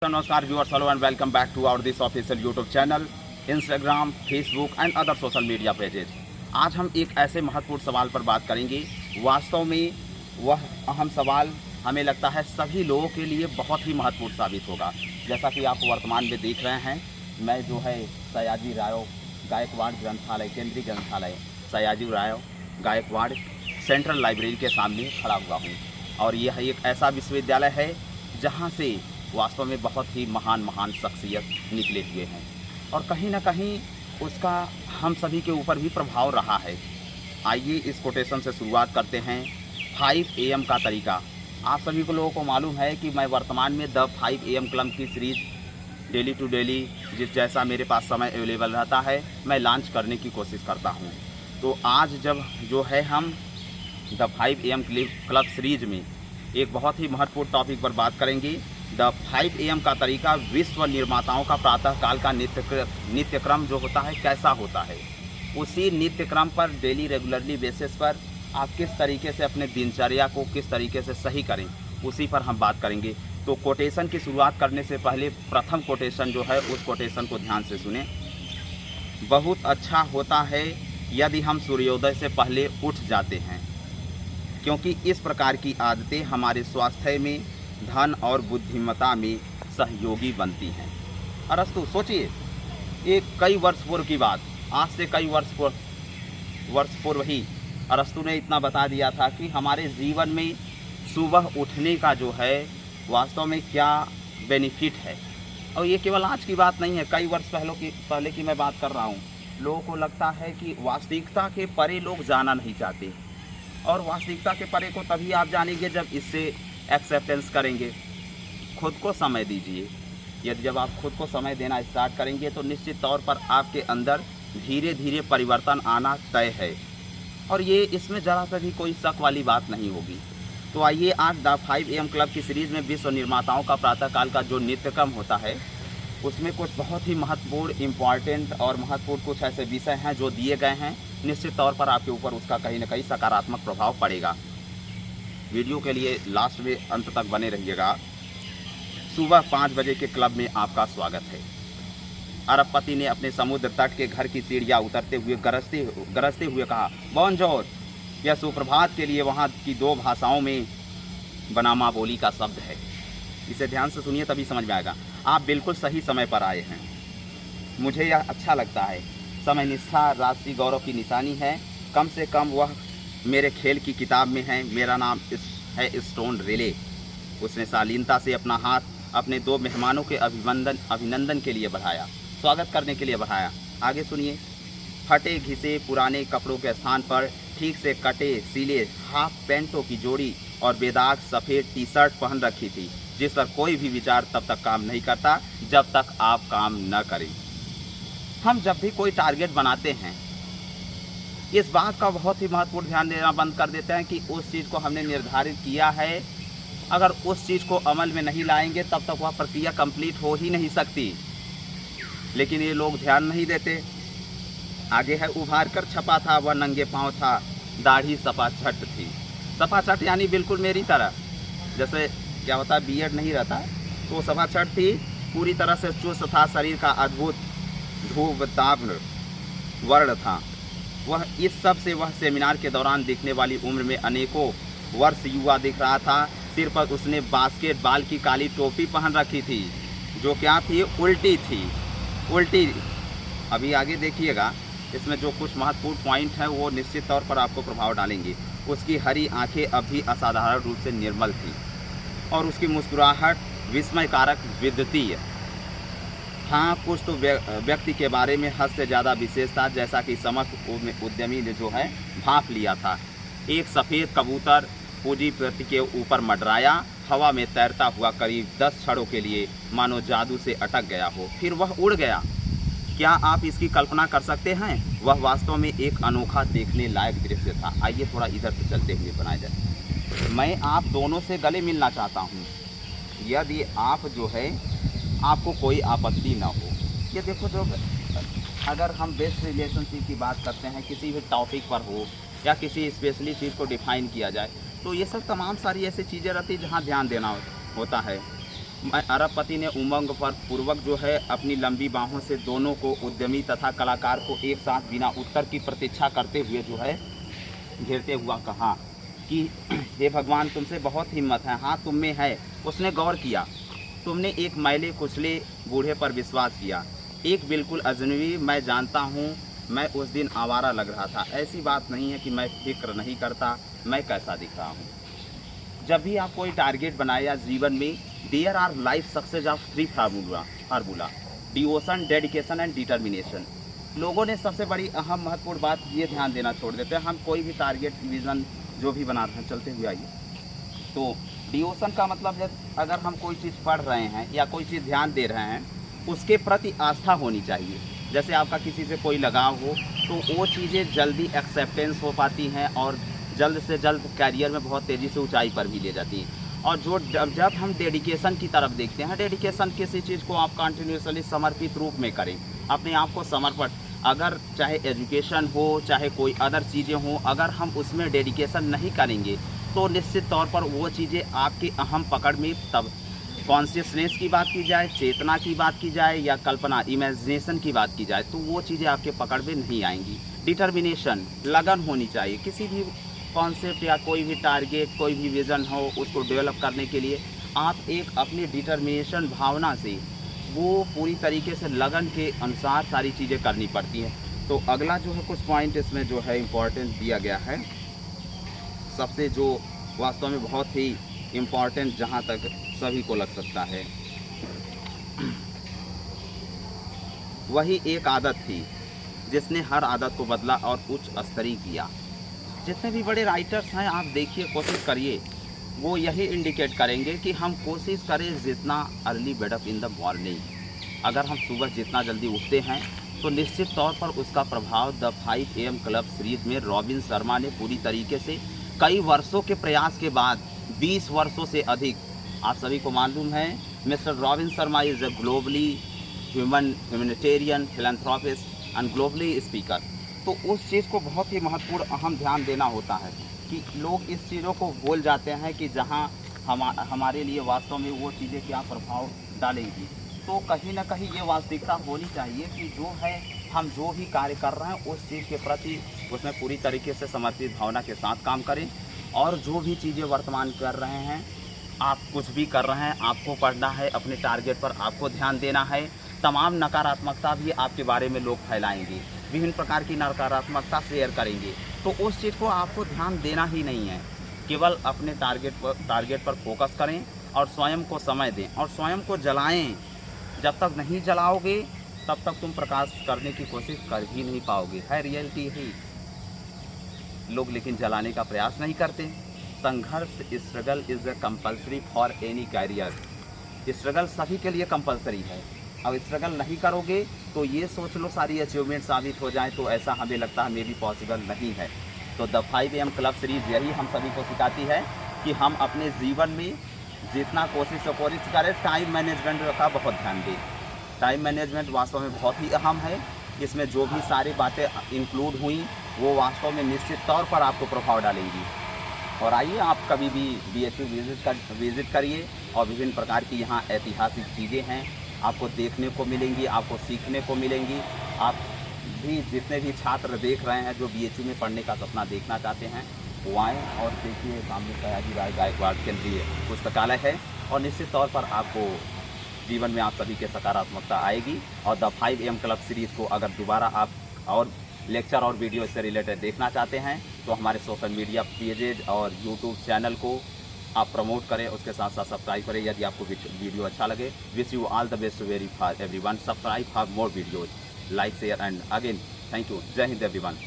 नमस्कार viewers, hello and welcome back to our this official YouTube channel, Instagram, Facebook and other social media pages. आज हम एक ऐसे महत्वपूर्ण सवाल पर बात करेंगे। वास्तव में वह अहम सवाल हमें लगता है सभी लोगों के लिए बहुत ही महत्वपूर्ण साबित होगा। जैसा कि आप वर्तमान में देख रहे हैं, मैं जो है सयाजी राव गायकवाड़ ग्रंथालय, केंद्रीय ग्रंथालय सयाजी राव गायकवाड़ सेंट्रल लाइब्रेरी के सामने खड़ा हुआ हूँ। और यह एक ऐसा विश्वविद्यालय है जहाँ से वास्तव में बहुत ही महान शख्सियत निकले हुए हैं और कहीं ना कहीं उसका हम सभी के ऊपर भी प्रभाव रहा है। आइए इस कोटेशन से शुरुआत करते हैं। 5 AM का तरीका। आप सभी को लोगों को मालूम है कि मैं वर्तमान में द 5 AM क्लब की सीरीज़ डेली टू डेली जिस जैसा मेरे पास समय अवेलेबल रहता है मैं लॉन्च करने की कोशिश करता हूँ। तो आज जब जो है हम द 5 AM क्लब सीरीज़ में एक बहुत ही महत्वपूर्ण टॉपिक पर बात करेंगे। द 5 AM का तरीका विश्व निर्माताओं का प्रातःकाल का नित्यक्रम जो होता है कैसा होता है, उसी नित्यक्रम पर डेली रेगुलरली बेसिस पर आप किस तरीके से अपने दिनचर्या को किस तरीके से सही करें, उसी पर हम बात करेंगे। तो कोटेशन की शुरुआत करने से पहले प्रथम कोटेशन जो है उस कोटेशन को ध्यान से सुने। बहुत अच्छा होता है यदि हम सूर्योदय से पहले उठ जाते हैं, क्योंकि इस प्रकार की आदतें हमारे स्वास्थ्य में, धन और बुद्धिमत्ता में सहयोगी बनती हैं। अरस्तु सोचिए, एक कई वर्ष पूर्व की बात, आज से कई वर्ष पूर्व ही अरस्तु ने इतना बता दिया था कि हमारे जीवन में सुबह उठने का जो है वास्तव में क्या बेनिफिट है। और ये केवल आज की बात नहीं है, कई वर्ष पहले की मैं बात कर रहा हूँ। लोगों को लगता है कि वास्तविकता के परे लोग जाना नहीं चाहते, और वास्तविकता के परे को तभी आप जानेंगे जब इससे एक्सेप्टेंस करेंगे। खुद को समय दीजिए। यदि जब आप खुद को समय देना स्टार्ट करेंगे तो निश्चित तौर पर आपके अंदर धीरे धीरे परिवर्तन आना तय है, और ये इसमें ज़रा सा भी कोई शक वाली बात नहीं होगी। तो आइए आज द 5 AM क्लब की सीरीज़ में विश्व निर्माताओं का प्रातःकाल का जो नित्यक्रम होता है उसमें कुछ बहुत ही महत्वपूर्ण, इम्पॉर्टेंट और महत्वपूर्ण कुछ ऐसे विषय हैं जो दिए गए हैं। निश्चित तौर पर आपके ऊपर उसका कहीं ना कहीं सकारात्मक प्रभाव पड़ेगा। वीडियो के लिए लास्ट में अंत तक बने रहिएगा। सुबह 5 बजे के क्लब में आपका स्वागत है। अरबपति ने अपने समुद्र तट के घर की सीढ़ियाँ उतरते हुए गरजते हुए कहा, बोनजोर। यह सुप्रभात के लिए वहाँ की 2 भाषाओं में बनामा बोली का शब्द है। इसे ध्यान से सुनिए तभी समझ में आएगा। आप बिल्कुल सही समय पर आए हैं। मुझे यह अच्छा लगता है। समय निष्ठा राष्ट्रीय गौरव की निशानी है। कम से कम वह मेरे खेल की किताब में है। मेरा नाम है स्टोन रिले। उसने शालीनता से अपना हाथ अपने 2 मेहमानों के अभिनंदन के लिए बढ़ाया, स्वागत करने के लिए बढ़ाया। आगे सुनिए। फटे घिसे पुराने कपड़ों के स्थान पर ठीक से कटे सीले हाफ पैंटों की जोड़ी और बेदाग सफ़ेद टी-शर्ट पहन रखी थी, जिस पर कोई भी विचार तब तक काम नहीं करता जब तक आप काम न करें। हम जब भी कोई टारगेट बनाते हैं इस बात का बहुत ही महत्वपूर्ण ध्यान देना बंद कर देते हैं कि उस चीज़ को हमने निर्धारित किया है, अगर उस चीज़ को अमल में नहीं लाएंगे तब तक वह प्रक्रिया कंप्लीट हो ही नहीं सकती। लेकिन ये लोग ध्यान नहीं देते। आगे है, उभार कर छपा था वह नंगे पाँव था, दाढ़ी सपाछट थी। सपाछट यानी बिल्कुल मेरी तरह, जैसे क्या होता है बियर्ड नहीं रहता तो सपाछट थी, पूरी तरह से चुस्त था। शरीर का अद्भुत धूपताप वर्ण था। वह इस सब से वह सेमिनार के दौरान दिखने वाली उम्र में अनेकों वर्ष युवा दिख रहा था। सिर पर उसने बास्केटबॉल की काली टोपी पहन रखी थी जो क्या थी, उल्टी थी। उल्टी। अभी आगे देखिएगा, इसमें जो कुछ महत्वपूर्ण पॉइंट है वो निश्चित तौर पर आपको प्रभाव डालेंगे। उसकी हरी आंखें अभी असाधारण रूप से निर्मल थी और उसकी मुस्कुराहट विस्मयकारक विद्युतीय। हाँ, कुछ तो व्यक्ति के बारे में हद से ज़्यादा विशेष था, जैसा कि समस्त उद्यमी ने जो है भांप लिया था। एक सफ़ेद कबूतर पूंजीपति के ऊपर मंडराया, हवा में तैरता हुआ करीब 10 क्षणों के लिए मानो जादू से अटक गया हो, फिर वह उड़ गया। क्या आप इसकी कल्पना कर सकते हैं? वह वास्तव में एक अनोखा देखने लायक दृश्य था। आइए थोड़ा इधर से चलते हुए बनाया जाए। मैं आप दोनों से गले मिलना चाहता हूँ, यदि आप जो है आपको कोई आपत्ति ना हो। ये देखो, जो अगर हम बेस्ट रिलेशनशिप की बात करते हैं, किसी भी टॉपिक पर हो या किसी स्पेशली चीज़ को डिफाइन किया जाए, तो ये सब तमाम सारी ऐसी चीज़ें रहती जहाँ ध्यान देना होता है। अरबपति ने उमंग पर पूर्वक जो है अपनी लंबी बाहों से दोनों को, उद्यमी तथा कलाकार को एक साथ बिना उत्तर की प्रतीक्षा करते हुए जो है घेरते हुआ कहा कि हे भगवान, तुमसे बहुत हिम्मत है, हाँ तुम में है। उसने गौर किया, तुमने एक मैले कुचले बूढ़े पर विश्वास किया, एक बिल्कुल अजनबी। मैं जानता हूँ मैं उस दिन आवारा लग रहा था, ऐसी बात नहीं है कि मैं फिक्र नहीं करता मैं कैसा दिख रहा हूँ। जब भी आप कोई टारगेट बनाए या जीवन में, there are life success of 3 formula: devotion, dedication and determination. लोगों ने सबसे बड़ी अहम महत्वपूर्ण बात ये ध्यान देना छोड़ देते हैं। हम कोई भी टारगेट, विज़न जो भी बनाते हैं, चलते हुए आइए, तो डिवोशन का मतलब है अगर हम कोई चीज़ पढ़ रहे हैं या कोई चीज़ ध्यान दे रहे हैं, उसके प्रति आस्था होनी चाहिए। जैसे आपका किसी से कोई लगाव हो तो वो चीज़ें जल्दी एक्सेप्टेंस हो पाती हैं और जल्द से जल्द कैरियर में बहुत तेज़ी से ऊंचाई पर भी ले जाती हैं। और जब हम डेडिकेशन की तरफ देखते हैं, डेडिकेशन किसी चीज़ को आप कंटिन्यूसली समर्पित रूप में करें, अपने आप को समर्पण, अगर चाहे एजुकेशन हो चाहे कोई अदर चीज़ें हों, अगर हम उसमें डेडिकेशन नहीं करेंगे तो निश्चित तौर पर वो चीज़ें आपकी अहम पकड़ में, तब कॉन्शियसनेस की बात की जाए, चेतना की बात की जाए या कल्पना, इमेजिनेशन की बात की जाए, तो वो चीज़ें आपके पकड़ में नहीं आएंगी। डिटर्मिनेशन, लगन होनी चाहिए। किसी भी कॉन्सेप्ट या कोई भी टारगेट, कोई भी विज़न हो, उसको डेवलप करने के लिए आप एक अपनी डिटर्मिनेशन भावना से, वो पूरी तरीके से लगन के अनुसार सारी चीज़ें करनी पड़ती हैं। तो अगला जो है कुछ पॉइंट इसमें जो है इम्पोर्टेंस दिया गया है, सबसे जो वास्तव में बहुत ही इम्पोर्टेंट जहाँ तक सभी को लग सकता है, वही एक आदत थी जिसने हर आदत को बदला और उच्च स्तरीय किया। जितने भी बड़े राइटर्स हैं, आप देखिए, कोशिश करिए, वो यही इंडिकेट करेंगे कि हम कोशिश करें जितना अर्ली बेडअप इन द मॉर्निंग, अगर हम सुबह जितना जल्दी उठते हैं तो निश्चित तौर पर उसका प्रभाव द 5 AM क्लब सीरीज़ में रॉबिन शर्मा ने पूरी तरीके से कई वर्षों के प्रयास के बाद 20 वर्षों से अधिक, आप सभी को मालूम है mister robin Sharma is a globally humanitarian, philanthropist and globally speaker. तो उस चीज़ को बहुत ही महत्वपूर्ण अहम ध्यान देना होता है कि लोग इस चीज़ों को भूल जाते हैं कि जहाँ हमारे लिए वास्तव में वो चीज़ें क्या प्रभाव डालेंगी। तो कहीं ना कहीं ये वास्तविकता होनी चाहिए कि जो है, हम जो भी कार्य कर रहे हैं उस चीज़ के प्रति उसमें पूरी तरीके से समर्पित भावना के साथ काम करें। और जो भी चीज़ें वर्तमान कर रहे हैं, आप कुछ भी कर रहे हैं, आपको पढ़ना है, अपने टारगेट पर आपको ध्यान देना है। तमाम नकारात्मकता भी आपके बारे में लोग फैलाएंगे, विभिन्न प्रकार की नकारात्मकता शेयर करेंगे, तो उस चीज़ को आपको ध्यान देना ही नहीं है। केवल अपने टारगेट पर फोकस करें और स्वयं को समय दें और स्वयं को जलाएं। जब तक नहीं जलाओगे तब तक तुम प्रकाश करने की कोशिश कर ही नहीं पाओगे, है रियलिटी ही। लोग लेकिन जलाने का प्रयास नहीं करते। संघर्ष, struggle is compulsory for any career. Struggle सभी के लिए कंपल्सरी है। अब स्ट्रगल नहीं करोगे तो ये सोच लो सारी अचीवमेंट साबित हो जाए, तो ऐसा हमें लगता है मे भी पॉसिबल नहीं है। तो द 5 AM क्लब सीरीज़ यही हम सभी को सिखाती है कि हम अपने जीवन में जितना कोशिश करें, टाइम मैनेजमेंट का बहुत ध्यान दें। टाइम मैनेजमेंट वास्तव में बहुत ही अहम है। इसमें जो भी सारी बातें इंक्लूड हुई वो वास्तव में निश्चित तौर पर आपको प्रभाव डालेंगी। और आइए, आप कभी भी BHU विज़िट करिए और विभिन्न प्रकार की यहाँ ऐतिहासिक चीज़ें हैं आपको देखने को मिलेंगी, आपको सीखने को मिलेंगी। आप भी जितने भी छात्र देख रहे हैं जो BHU में पढ़ने का सपना देखना चाहते हैं, वो आएँ और देखिए, सामने सयाजी राय गायकवाड़ केंद्रीय पुस्तकालय है और निश्चित तौर पर आपको जीवन में आप सभी के सकारात्मकता आएगी। और द 5 AM क्लब सीरीज़ को अगर दोबारा आप और लेक्चर और वीडियो से रिलेटेड देखना चाहते हैं तो हमारे सोशल मीडिया पेजेज और यूट्यूब चैनल को आप प्रमोट करें, उसके साथ साथ सब्सक्राइब करें यदि आपको वीडियो अच्छा लगे। Wish you all the best very for everyone. Subscribe for more videos, like, share and again thank you. जय हिंद एवरीवन।